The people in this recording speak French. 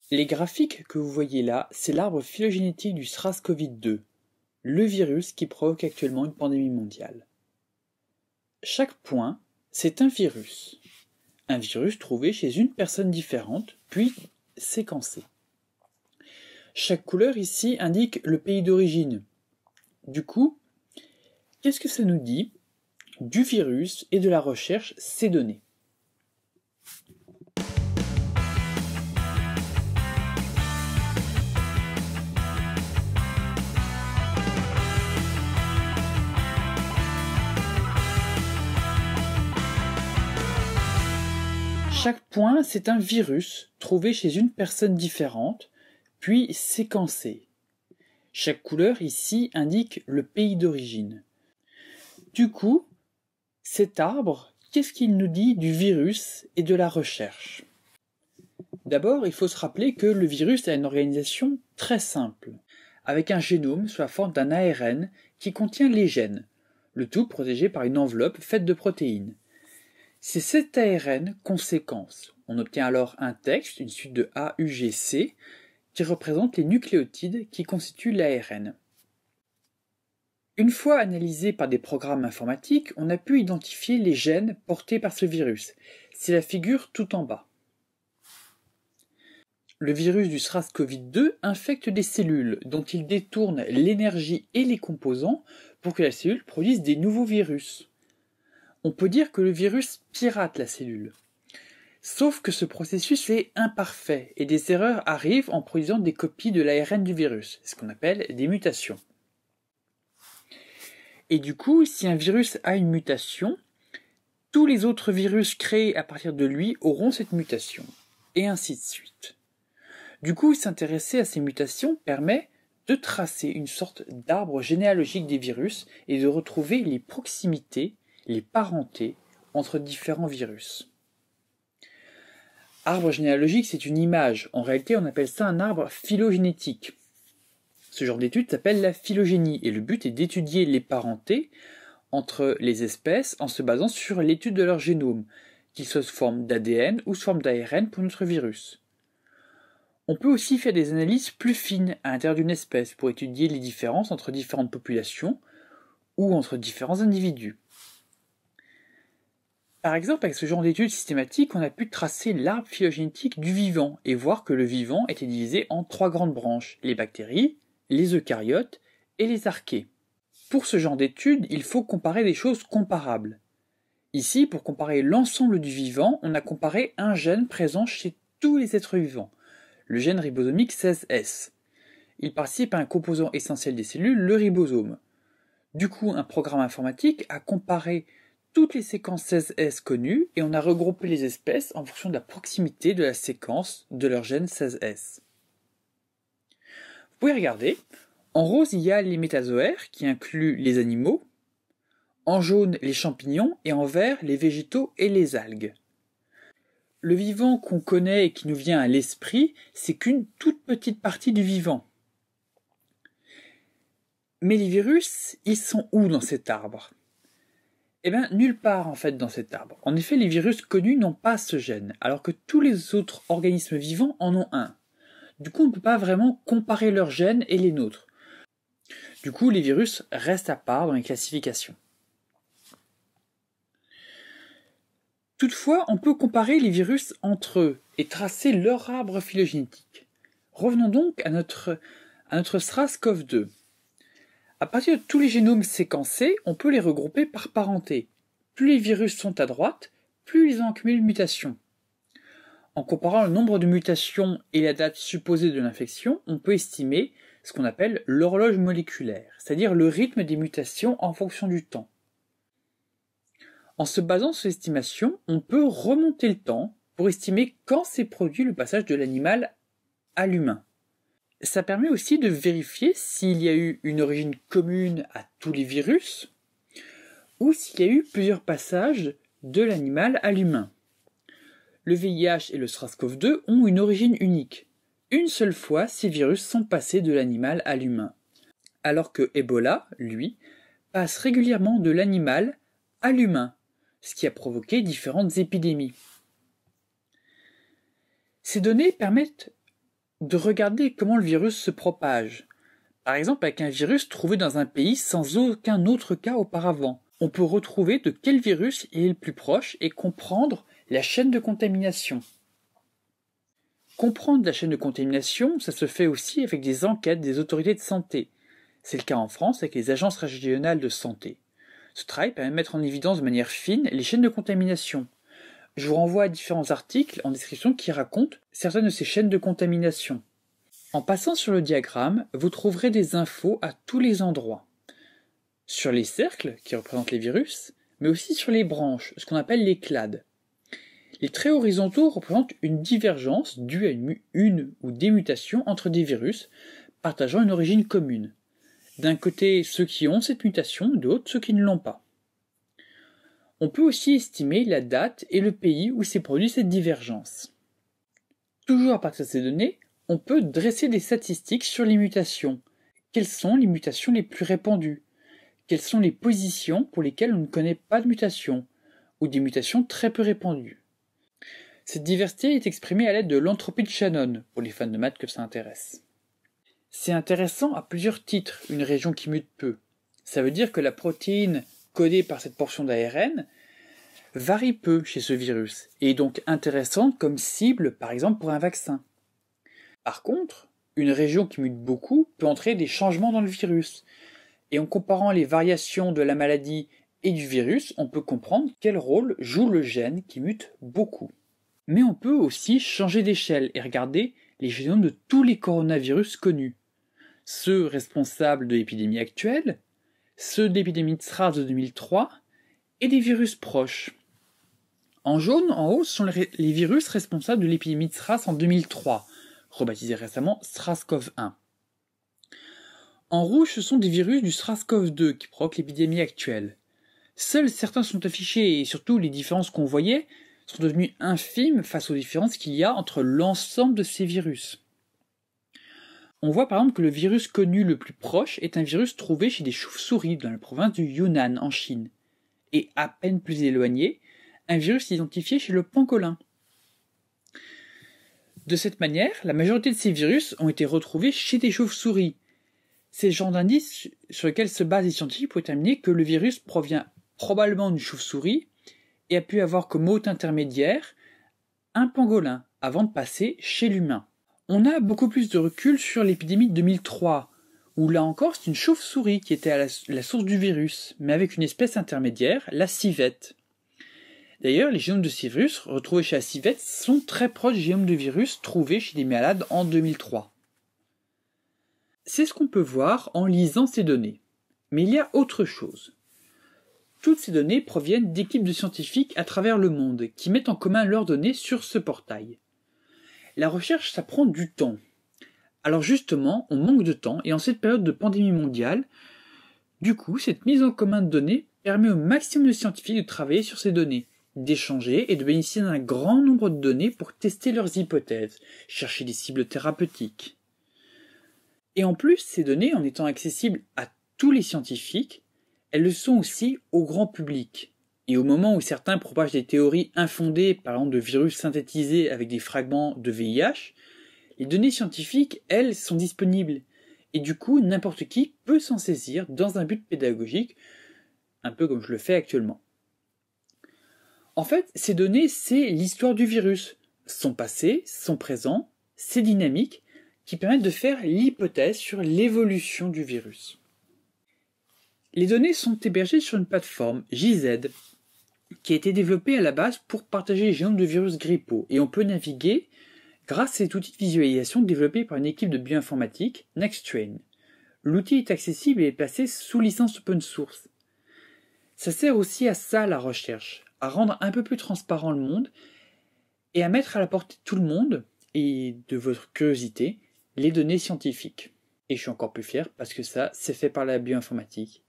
Les graphiques que vous voyez là, c'est l'arbre phylogénétique du SRAS-CoV-2, le virus qui provoque actuellement une pandémie mondiale. Chaque point, c'est un virus trouvé chez une personne différente, puis séquencé. Chaque couleur ici indique le pays d'origine. Du coup, qu'est-ce que ça nous dit du virus et de la recherche ces données? Chaque point, c'est un virus trouvé chez une personne différente, puis séquencé. Chaque couleur ici indique le pays d'origine. Du coup, cet arbre, qu'est-ce qu'il nous dit du virus et de la recherche? D'abord, il faut se rappeler que le virus a une organisation très simple, avec un génome sous la forme d'un ARN qui contient les gènes, le tout protégé par une enveloppe faite de protéines. C'est cet ARN qu'on séquence. On obtient alors un texte, une suite de A, U, G, C, qui représente les nucléotides qui constituent l'ARN. Une fois analysé par des programmes informatiques, on a pu identifier les gènes portés par ce virus. C'est la figure tout en bas. Le virus du SRAS-CoV-2 infecte des cellules dont il détourne l'énergie et les composants pour que la cellule produise des nouveaux virus. On peut dire que le virus pirate la cellule. Sauf que ce processus est imparfait et des erreurs arrivent en produisant des copies de l'ARN du virus, ce qu'on appelle des mutations. Et du coup, si un virus a une mutation, tous les autres virus créés à partir de lui auront cette mutation, et ainsi de suite. Du coup, s'intéresser à ces mutations permet de tracer une sorte d'arbre généalogique des virus et de retrouver les proximités, les parentés entre différents virus. Arbre généalogique, c'est une image. En réalité, on appelle ça un arbre phylogénétique. Ce genre d'étude s'appelle la phylogénie et le but est d'étudier les parentés entre les espèces en se basant sur l'étude de leur génome, qu'ils soient sous forme d'ADN ou sous forme d'ARN pour notre virus. On peut aussi faire des analyses plus fines à l'intérieur d'une espèce pour étudier les différences entre différentes populations ou entre différents individus. Par exemple, avec ce genre d'études systématiques, on a pu tracer l'arbre phylogénétique du vivant et voir que le vivant était divisé en 3 grandes branches, les bactéries, les eucaryotes et les archées. Pour ce genre d'études, il faut comparer des choses comparables. Ici, pour comparer l'ensemble du vivant, on a comparé un gène présent chez tous les êtres vivants, le gène ribosomique 16S. Il participe à un composant essentiel des cellules, le ribosome. Du coup, un programme informatique a comparé toutes les séquences 16S connues et on a regroupé les espèces en fonction de la proximité de la séquence de leur gène 16S. Vous pouvez regarder, en rose il y a les métazoaires qui incluent les animaux, en jaune les champignons et en vert les végétaux et les algues. Le vivant qu'on connaît et qui nous vient à l'esprit, c'est qu'une toute petite partie du vivant. Mais les virus, ils sont où dans cet arbre ? Eh bien, nulle part en fait dans cet arbre. En effet, les virus connus n'ont pas ce gène, alors que tous les autres organismes vivants en ont un. Du coup, on ne peut pas vraiment comparer leurs gènes et les nôtres. Du coup, les virus restent à part dans les classifications. Toutefois, on peut comparer les virus entre eux et tracer leur arbre phylogénétique. Revenons donc à notre SRAS-CoV-2. À partir de tous les génomes séquencés, on peut les regrouper par parenté. Plus les virus sont à droite, plus ils ont accumulé de mutations. En comparant le nombre de mutations et la date supposée de l'infection, on peut estimer ce qu'on appelle l'horloge moléculaire, c'est-à-dire le rythme des mutations en fonction du temps. En se basant sur l'estimation, on peut remonter le temps pour estimer quand s'est produit le passage de l'animal à l'humain. Ça permet aussi de vérifier s'il y a eu une origine commune à tous les virus ou s'il y a eu plusieurs passages de l'animal à l'humain. Le VIH et le SRAS-CoV-2 ont une origine unique. Une seule fois, ces virus sont passés de l'animal à l'humain. Alors que Ebola, lui, passe régulièrement de l'animal à l'humain, ce qui a provoqué différentes épidémies. Ces données permettent de regarder comment le virus se propage. Par exemple, avec un virus trouvé dans un pays sans aucun autre cas auparavant. On peut retrouver de quel virus il est le plus proche et comprendre la chaîne de contamination. Comprendre la chaîne de contamination, ça se fait aussi avec des enquêtes des autorités de santé. C'est le cas en France avec les agences régionales de santé. Ce travail permet de mettre en évidence de manière fine les chaînes de contamination. Je vous renvoie à différents articles en description qui racontent certaines de ces chaînes de contamination. En passant sur le diagramme, vous trouverez des infos à tous les endroits. Sur les cercles, qui représentent les virus, mais aussi sur les branches, ce qu'on appelle les clades. Les traits horizontaux représentent une divergence due à une ou des mutations entre des virus partageant une origine commune. D'un côté, ceux qui ont cette mutation, de l'autre, ceux qui ne l'ont pas. On peut aussi estimer la date et le pays où s'est produite cette divergence. Toujours à partir de ces données, on peut dresser des statistiques sur les mutations. Quelles sont les mutations les plus répandues? Quelles sont les positions pour lesquelles on ne connaît pas de mutation, ou des mutations très peu répandues? Cette diversité est exprimée à l'aide de l'entropie de Shannon, pour les fans de maths que ça intéresse. C'est intéressant à plusieurs titres, une région qui mute peu. Ça veut dire que la protéine codée par cette portion d'ARN varie peu chez ce virus, et est donc intéressante comme cible, par exemple pour un vaccin. Par contre, une région qui mute beaucoup peut entraîner des changements dans le virus, et en comparant les variations de la maladie et du virus, on peut comprendre quel rôle joue le gène qui mute beaucoup. Mais on peut aussi changer d'échelle et regarder les génomes de tous les coronavirus connus. Ceux responsables de l'épidémie actuelle, ceux de l'épidémie de SRAS de 2003 et des virus proches. En jaune, en haut, ce sont les virus responsables de l'épidémie de SRAS en 2003, rebaptisé récemment SRAS-CoV-1. En rouge, ce sont des virus du SRAS-CoV-2 qui provoquent l'épidémie actuelle. Seuls certains sont affichés et surtout les différences qu'on voyait sont devenues infimes face aux différences qu'il y a entre l'ensemble de ces virus. On voit par exemple que le virus connu le plus proche est un virus trouvé chez des chauves-souris dans la province du Yunnan en Chine, et à peine plus éloigné, un virus identifié chez le pangolin. De cette manière, la majorité de ces virus ont été retrouvés chez des chauves-souris. C'est le genre d'indice sur lequel se basent les scientifiques pour déterminer que le virus provient probablement d'une chauve-souris et a pu avoir comme hôte intermédiaire un pangolin avant de passer chez l'humain. On a beaucoup plus de recul sur l'épidémie de 2003, où là encore c'est une chauve-souris qui était à la source du virus, mais avec une espèce intermédiaire, la civette. D'ailleurs, les génomes de ces virus retrouvés chez la civette sont très proches des génomes de virus trouvés chez des malades en 2003. C'est ce qu'on peut voir en lisant ces données. Mais il y a autre chose. Toutes ces données proviennent d'équipes de scientifiques à travers le monde qui mettent en commun leurs données sur ce portail. La recherche, ça prend du temps. Alors justement, on manque de temps et en cette période de pandémie mondiale, du coup, cette mise en commun de données permet au maximum de scientifiques de travailler sur ces données, d'échanger et de bénéficier d'un grand nombre de données pour tester leurs hypothèses, chercher des cibles thérapeutiques. Et en plus, ces données, en étant accessibles à tous les scientifiques, elles le sont aussi au grand public. Et au moment où certains propagent des théories infondées, par exemple de virus synthétisés avec des fragments de VIH, les données scientifiques, elles, sont disponibles. Et du coup, n'importe qui peut s'en saisir dans un but pédagogique, un peu comme je le fais actuellement. En fait, ces données, c'est l'histoire du virus, son passé, son présent, ses dynamiques, qui permettent de faire l'hypothèse sur l'évolution du virus. Les données sont hébergées sur une plateforme, JZ, qui a été développée à la base pour partager les génomes de virus grippaux, et on peut naviguer grâce à cet outil de visualisation développé par une équipe de bioinformatique, NextTrain. L'outil est accessible et est placé sous licence open source. Ça sert aussi à ça la recherche, à rendre un peu plus transparent le monde et à mettre à la portée de tout le monde et de votre curiosité les données scientifiques. Et je suis encore plus fier parce que ça, c'est fait par la bioinformatique